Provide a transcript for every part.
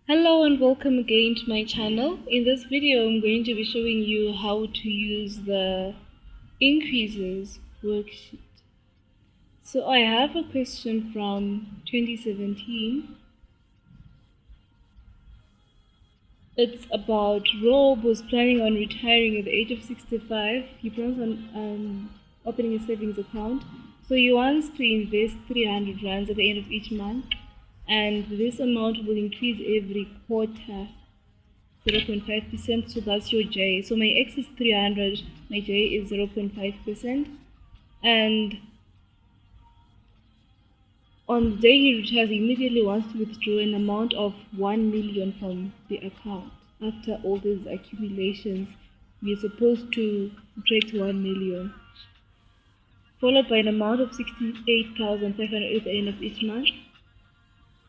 Hello and welcome again to my channel. In this video I'm going to be showing you how to use the increases worksheet. So I have a question from 2017. It's about Rob who's planning on retiring at the age of 65. He plans on opening a savings account. So he wants to invest 300 rands at the end of each month, and this amount will increase every quarter. 0.5%, so that's your J. So my X is 300, my J is 0.5%, and on the day he retires, he immediately wants to withdraw an amount of 1 million from the account. After all these accumulations, we are supposed to subtract 1 million, followed by an amount of 68,500 at the end of each month.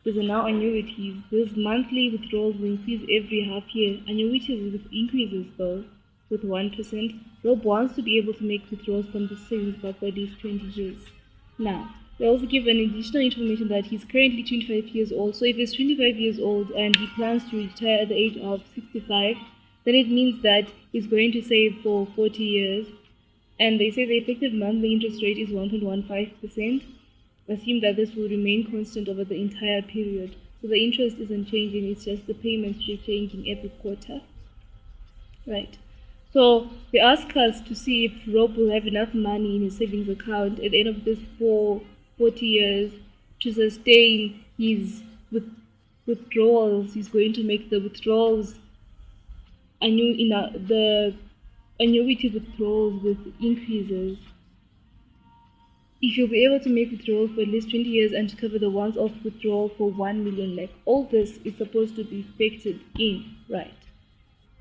These are now annuities. These monthly withdrawals will increase every half year. Annuities with increases though, with 1%. Rob wants to be able to make withdrawals from the savings back for at least 20 years. Now, they also give an additional information that he's currently 25 years old. So if he's 25 years old and he plans to retire at the age of 65, then it means that he's going to save for 40 years. And they say the effective monthly interest rate is 1.15%. Assume that this will remain constant over the entire period. So the interest isn't changing, it's just the payments which are changing every quarter. Right. So they ask us to see if Rob will have enough money in his savings account at the end of this 40 years to sustain his withdrawals. He's going to make the withdrawals the annuity withdrawals with increases. If you'll be able to make withdrawal for at least 20 years and to cover the once-off withdrawal for 1 million, like all this is supposed to be factored in, right?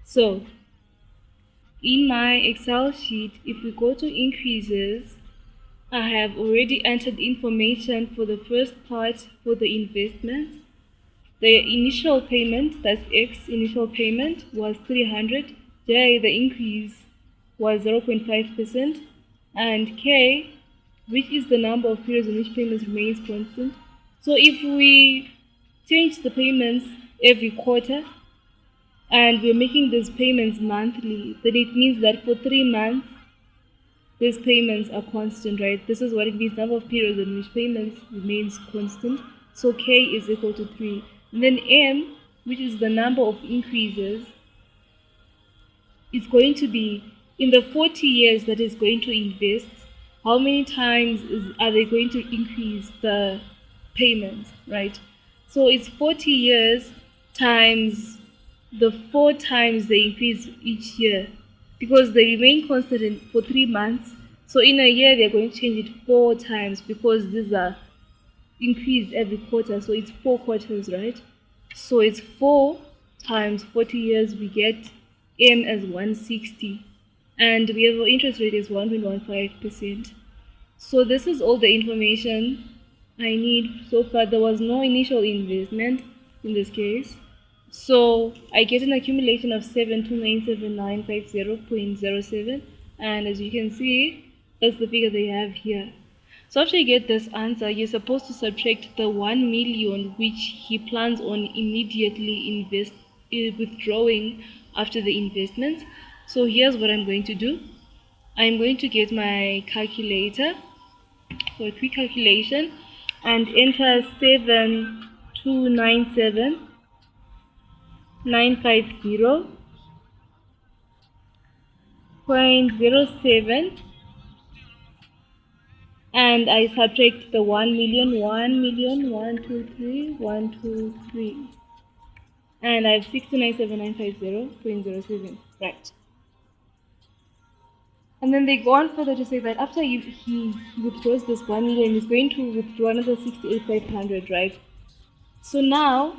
So in my Excel sheet, if we go to increases, I have already entered information for the first part for the investment. The initial payment, that's X initial payment, was 300. J, the increase was 0.5%, and K, which is the number of periods in which payments remains constant. So if we change the payments every quarter and we're making these payments monthly, then it means that for 3 months these payments are constant, right? This is what it means, number of periods in which payments remains constant. So K is equal to 3. And then M, which is the number of increases, is going to be in the 40 years that is going to invest, how many times are they going to increase the payments, right? So it's 40 years times the 4 times they increase each year, because they remain constant for 3 months. So in a year they're going to change it 4 times, because these are increased every quarter. So it's 4 quarters, right? So it's 4 times 40 years, we get M as 160, and we have our interest rate is 1.15%. So this is all the information I need so far. There was no initial investment in this case, so I get an accumulation of 7297950.07, and as you can see, that's the figure they have here. So after you get this answer, you're supposed to subtract the 1 million which he plans on immediately withdrawing after the investment. So here's what I'm going to do. I'm going to get my calculator for a quick calculation and enter 7297950.07, and I subtract the 1 million, 123, and I have 6297950.07, right? And then they go on further to say that after he withdraws this 1 million, he's going to withdraw another 68,500, right? So now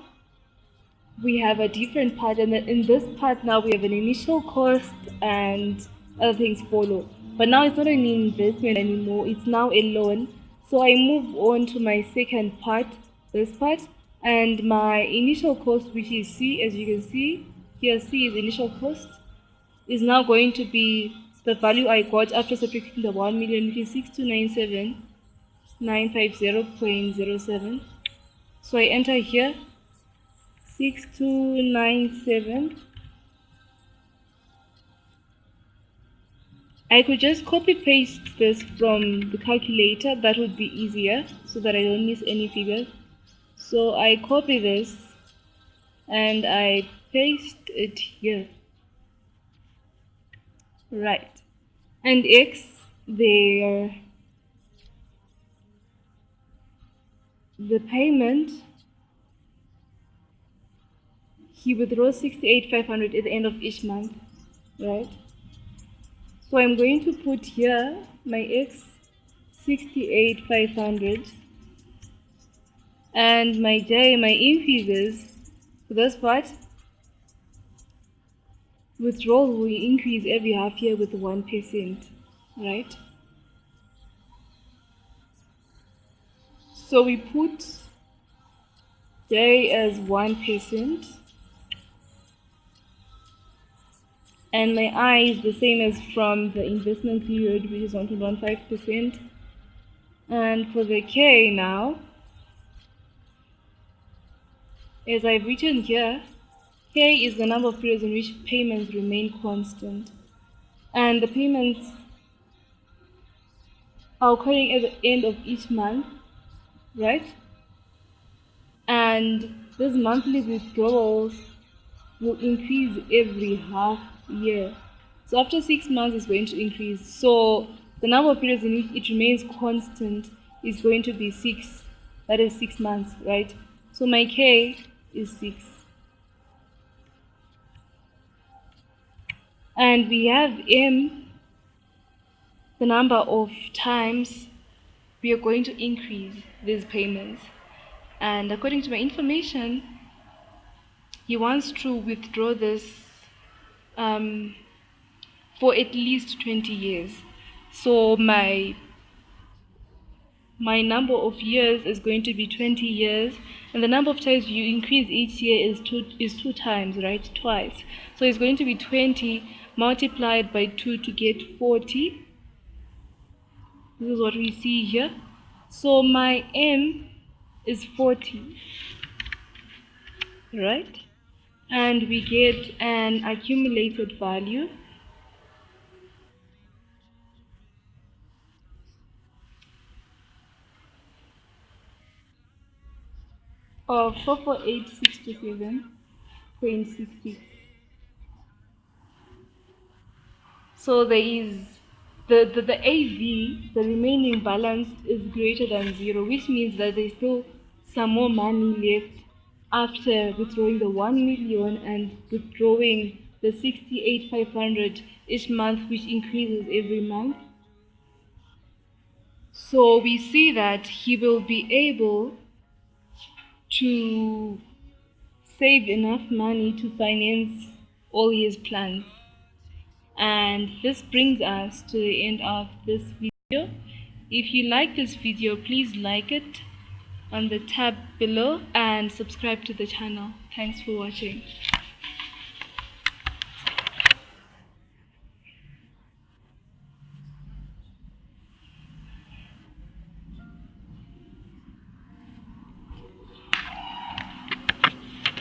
we have a different part, and in this part now we have an initial cost and other things follow. But now it's not an investment anymore, it's now a loan. So I move on to my second part, this part, and my initial cost, which is C, as you can see here, C is initial cost, is now going to be the value I got after subtracting the 1 million, which is 6297950.07. So I enter here 6297. I could just copy paste this from the calculator, that would be easier so that I don't miss any figures. So I copy this and I paste it here, right? And X there, the payment, he withdraws 68,500 at the end of each month, right? So I'm going to put here my X 68,500 and my J, my increases. For this part, withdrawal will increase every half year with 1%, right? So we put J as 1%, and my I is the same as from the investment period, which is 1.15%. And for the K now, as I've written here, K is the number of periods in which payments remain constant. And the payments are occurring at the end of each month, right? And these monthly withdrawals will increase every half year. So after 6 months, it's going to increase. So the number of periods in which it remains constant is going to be 6. That is 6 months, right? So my K is 6. And we have M, the number of times we are going to increase these payments. And according to my information, he wants to withdraw this for at least 20 years. So my number of years is going to be 20 years, and the number of times you increase each year is two times, right? Twice. So it's going to be 20 multiplied by 2 to get 40. This is what we see here. So my M is 40, right? And we get an accumulated value of 44867.66. So there is the AV, the remaining balance, is greater than 0, which means that there's still some more money left after withdrawing the 1 million and withdrawing the 68,500 each month, which increases every month. So we see that he will be able to save enough money to finance all his plans. And this brings us to the end of this video. If you like this video, please like it on the tab below and subscribe to the channel. Thanks for watching.